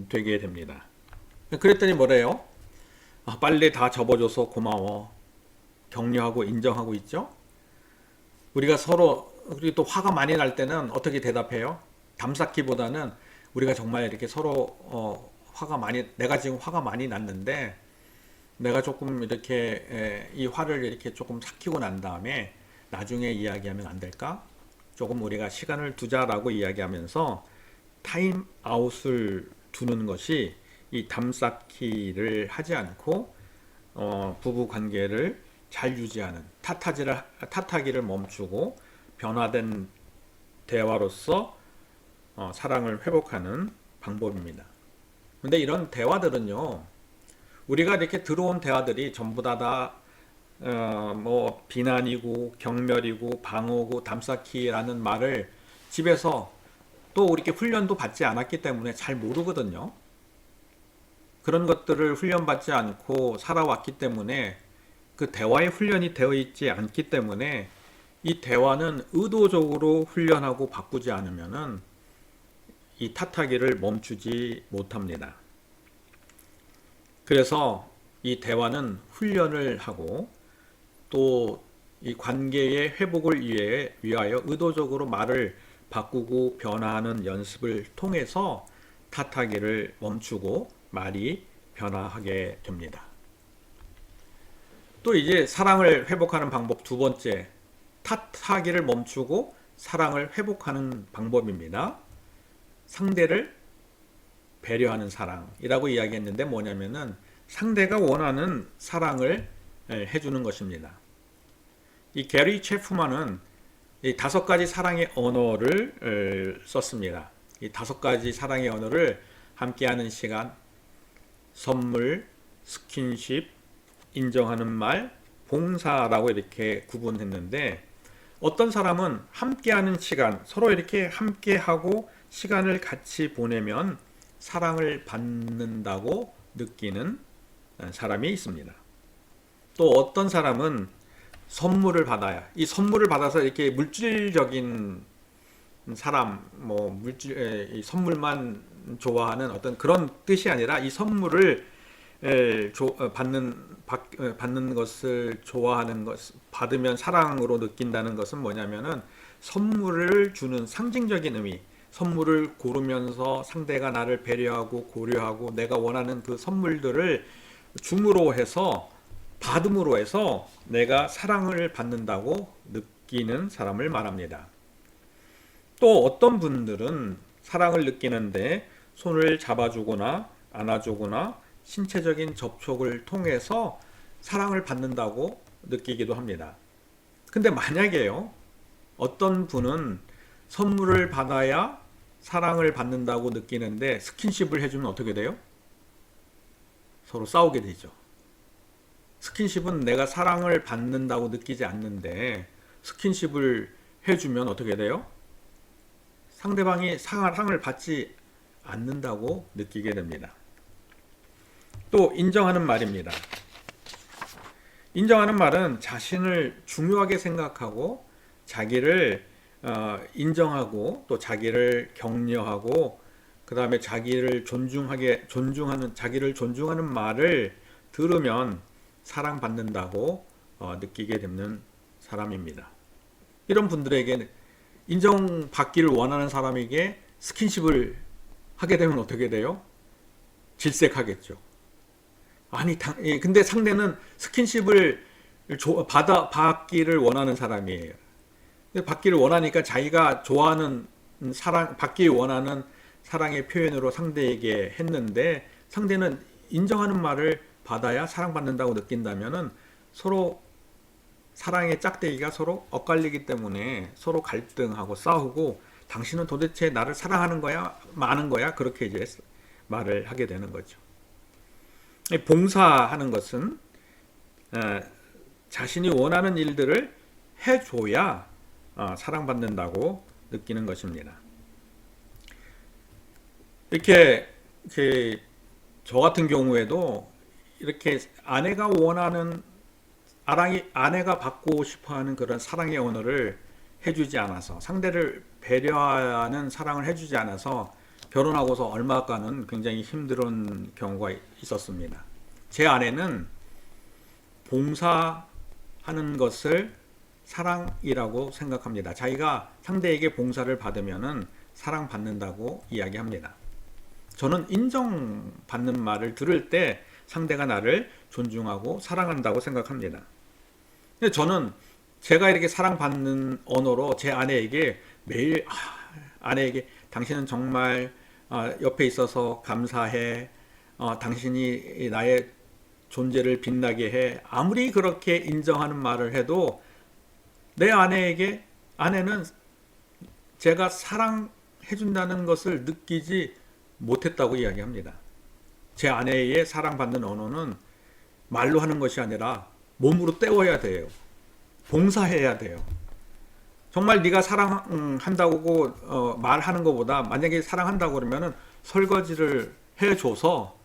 되게 됩니다. 그랬더니 뭐래요? 아, 빨리 다 접어줘서 고마워. 격려하고 인정하고 있죠? 우리가 또 화가 많이 날 때는 어떻게 대답해요? 담쌓기보다는 우리가 정말 이렇게 서로 내가 지금 화가 많이 났는데 내가 조금 이렇게 이 화를 이렇게 조금 삭히고 난 다음에 나중에 이야기하면 안 될까? 조금 우리가 시간을 두자라고 이야기하면서 타임아웃을 두는 것이 이 담쌓기를 하지 않고 부부 관계를 잘 유지하는, 탓하기를 멈추고 변화된 대화로서 사랑을 회복하는 방법입니다. 근데 이런 대화들은요, 우리가 이렇게 들어온 대화들이 전부 뭐 비난이고 경멸이고 방어고 담쌓기라는 말을 집에서 또 이렇게 훈련도 받지 않았기 때문에 잘 모르거든요. 그런 것들을 훈련받지 않고 살아왔기 때문에 그 대화의 훈련이 되어 있지 않기 때문에 이 대화는 의도적으로 훈련하고 바꾸지 않으면은 이 탓하기를 멈추지 못합니다. 그래서 이 대화는 훈련을 하고 또 이 관계의 회복을 위하여 의도적으로 말을 바꾸고 변화하는 연습을 통해서 탓하기를 멈추고 말이 변화하게 됩니다. 또 이제 사랑을 회복하는 방법 두 번째, 탓하기를 멈추고 사랑을 회복하는 방법입니다. 상대를 배려하는 사랑이라고 이야기했는데 뭐냐면은 상대가 원하는 사랑을 해주는 것입니다. 이 게리 체프만은 이 5가지 사랑의 언어를 썼습니다. 이 5가지 사랑의 언어를 함께하는 시간, 선물, 스킨십, 인정하는 말, 봉사라고 이렇게 구분했는데, 어떤 사람은 함께하는 시간, 서로 이렇게 함께하고 시간을 같이 보내면 사랑을 받는다고 느끼는 사람이 있습니다. 또 어떤 사람은 선물을 받아야, 이 선물을 받아서 이렇게 물질적인 사람, 이 선물만 좋아하는 어떤 그런 뜻이 아니라 이 선물을 받는 것을 좋아하는 것, 받으면 사랑으로 느낀다는 것은 뭐냐면은 선물을 주는 상징적인 의미, 선물을 고르면서 상대가 나를 배려하고 고려하고 내가 원하는 그 선물들을 줌으로 해서 받음으로 해서 내가 사랑을 받는다고 느끼는 사람을 말합니다. 또 어떤 분들은 사랑을 느끼는데 손을 잡아주거나 안아주거나 신체적인 접촉을 통해서 사랑을 받는다고 느끼기도 합니다. 근데 만약에요, 어떤 분은 선물을 받아야 사랑을 받는다고 느끼는데 스킨십을 해주면 어떻게 돼요? 서로 싸우게 되죠. 스킨십은 내가 사랑을 받는다고 느끼지 않는데 스킨십을 해주면 어떻게 돼요? 상대방이 사랑을 받지 않는다고 느끼게 됩니다. 또 인정하는 말입니다. 인정하는 말은 자신을 중요하게 생각하고 자기를 인정하고 또 자기를 격려하고 그 다음에 자기를 자기를 존중하는 말을 들으면 사랑받는다고 느끼게 되는 사람입니다. 이런 분들에게 인정받기를 원하는 사람에게 스킨십을 하게 되면 어떻게 돼요? 질색하겠죠. 아니, 근데 상대는 스킨십을 받기를 원하는 사람이에요. 받기를 원하니까 자기가 좋아하는 받기 원하는 사랑의 표현으로 상대에게 했는데 상대는 인정하는 말을 받아야 사랑받는다고 느낀다면은 서로 사랑의 짝대기가 서로 엇갈리기 때문에 서로 갈등하고 싸우고 당신은 도대체 나를 사랑하는 거야? 마는 거야? 그렇게 이제 말을 하게 되는 거죠. 봉사하는 것은 자신이 원하는 일들을 해줘야 사랑받는다고 느끼는 것입니다. 이렇게 저 같은 경우에도 이렇게 아내가 원하는 아내가 받고 싶어하는 그런 사랑의 언어를 해주지 않아서 상대를 배려하는 사랑을 해주지 않아서 결혼하고서 얼마간은 굉장히 힘든 경우가 있었습니다. 제 아내는 봉사하는 것을 사랑이라고 생각합니다. 자기가 상대에게 봉사를 받으면은 사랑받는다고 이야기합니다. 저는 인정받는 말을 들을 때 상대가 나를 존중하고 사랑한다고 생각합니다. 근데 저는 제가 이렇게 사랑받는 언어로 제 아내에게 매일 아내에게 당신은 정말 옆에 있어서 감사해. 당신이 나의 존재를 빛나게 해. 아무리 그렇게 인정하는 말을 해도 내 아내는 제가 사랑해준다는 것을 느끼지 못했다고 이야기합니다. 제 아내의 사랑받는 언어는 말로 하는 것이 아니라 몸으로 때워야 돼요. 봉사해야 돼요. 정말 네가 사랑한다고 말하는 것보다 만약에 사랑한다고 그러면은 설거지를 해줘서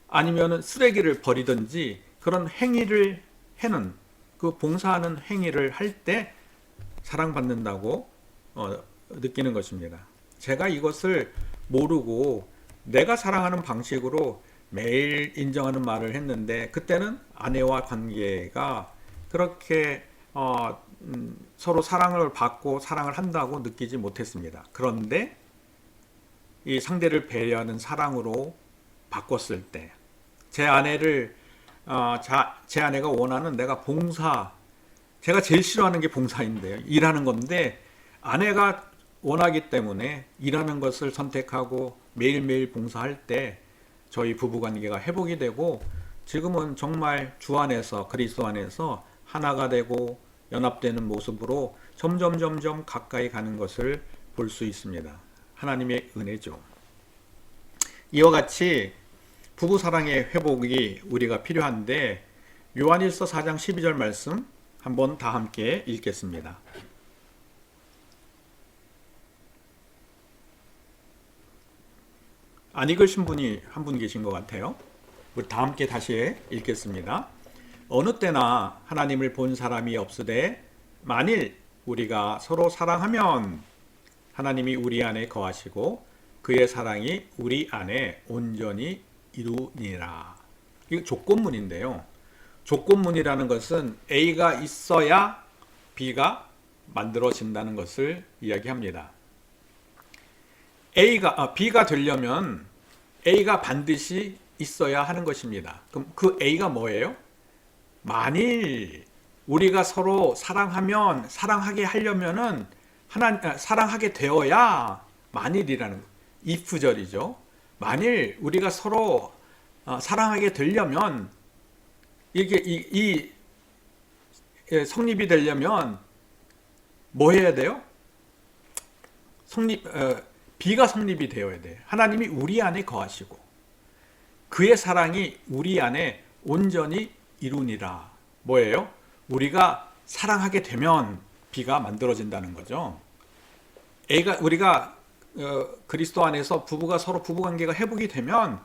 아니면은 쓰레기를 버리든지 그런 행위를 해는 그 봉사하는 행위를 할 때 사랑받는다고 느끼는 것입니다. 제가 이것을 모르고 내가 사랑하는 방식으로 매일 인정하는 말을 했는데 그때는 아내와 관계가 그렇게 서로 사랑을 받고 사랑을 한다고 느끼지 못했습니다. 그런데 이 상대를 배려하는 사랑으로 바꿨을 때 제 아내가 원하는 제가 제일 싫어하는 게 봉사인데요. 일하는 건데 아내가 원하기 때문에 일하는 것을 선택하고 매일매일 봉사할 때 저희 부부관계가 회복이 되고 지금은 정말 주 안에서 그리스도 안에서 하나가 되고 연합되는 모습으로 점점 가까이 가는 것을 볼 수 있습니다. 하나님의 은혜죠. 이와 같이 부부사랑의 회복이 우리가 필요한데 요한일서 4장 12절 말씀 한번 다 함께 읽겠습니다. 안 읽으신 분이 한 분 계신 것 같아요. 우리 다 함께 다시 읽겠습니다. 어느 때나 하나님을 본 사람이 없으되 만일 우리가 서로 사랑하면 하나님이 우리 안에 거하시고 그의 사랑이 우리 안에 온전히 이루니라. 이거 조건문인데요. 조건문이라는 것은 A가 있어야 B가 만들어진다는 것을 이야기합니다. B가 되려면 A가 반드시 있어야 하는 것입니다. 그럼 그 A가 뭐예요? 만일 우리가 서로 사랑하게 하려면은 사랑하게 되어야, 만일이라는 if절이죠. 만일 우리가 서로 사랑하게 되려면, 이게 성립이 되려면 뭐 해야 돼요? B가 성립이 되어야 돼. 하나님이 우리 안에 거하시고 그의 사랑이 우리 안에 온전히 이루니라. 뭐예요? 우리가 사랑하게 되면 B가 만들어진다는 거죠. 우리가 그리스도 안에서 부부가 서로 부부관계가 회복이 되면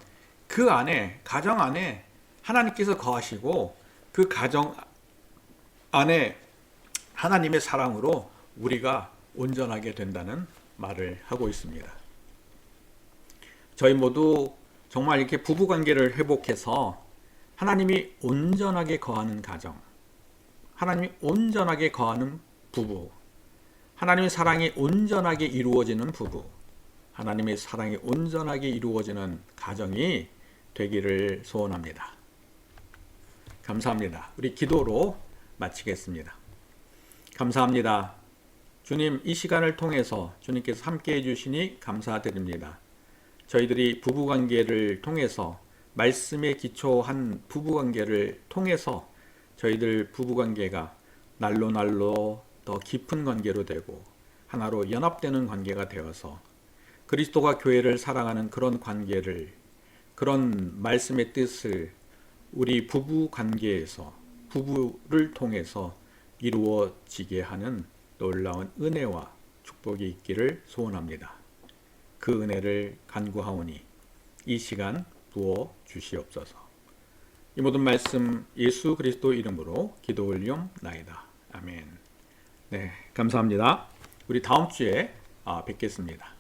그 안에, 가정 안에 하나님께서 거하시고 그 가정 안에 하나님의 사랑으로 우리가 온전하게 된다는 말을 하고 있습니다. 저희 모두 정말 이렇게 부부관계를 회복해서 하나님이 온전하게 거하는 가정, 하나님이 온전하게 거하는 부부, 하나님의 사랑이 온전하게 이루어지는 부부, 하나님의 사랑이 온전하게 이루어지는 가정이 되기를 소원합니다. 감사합니다. 우리 기도로 마치겠습니다. 감사합니다. 주님, 이 시간을 통해서 주님께서 함께 해주시니 감사드립니다. 저희들이 부부관계를 통해서, 말씀에 기초한 부부관계를 통해서 저희들 부부관계가 날로 날로 더 깊은 관계로 되고 하나로 연합되는 관계가 되어서 그리스도가 교회를 사랑하는 그런 관계를, 그런 말씀의 뜻을 우리 부부관계에서, 부부를 통해서 이루어지게 하는 놀라운 은혜와 축복이 있기를 소원합니다. 그 은혜를 간구하오니 이 시간 부어 주시옵소서. 이 모든 말씀 예수 그리스도 이름으로 기도 올리옵나이다. 아멘. 네, 감사합니다. 우리 다음 주에 뵙겠습니다.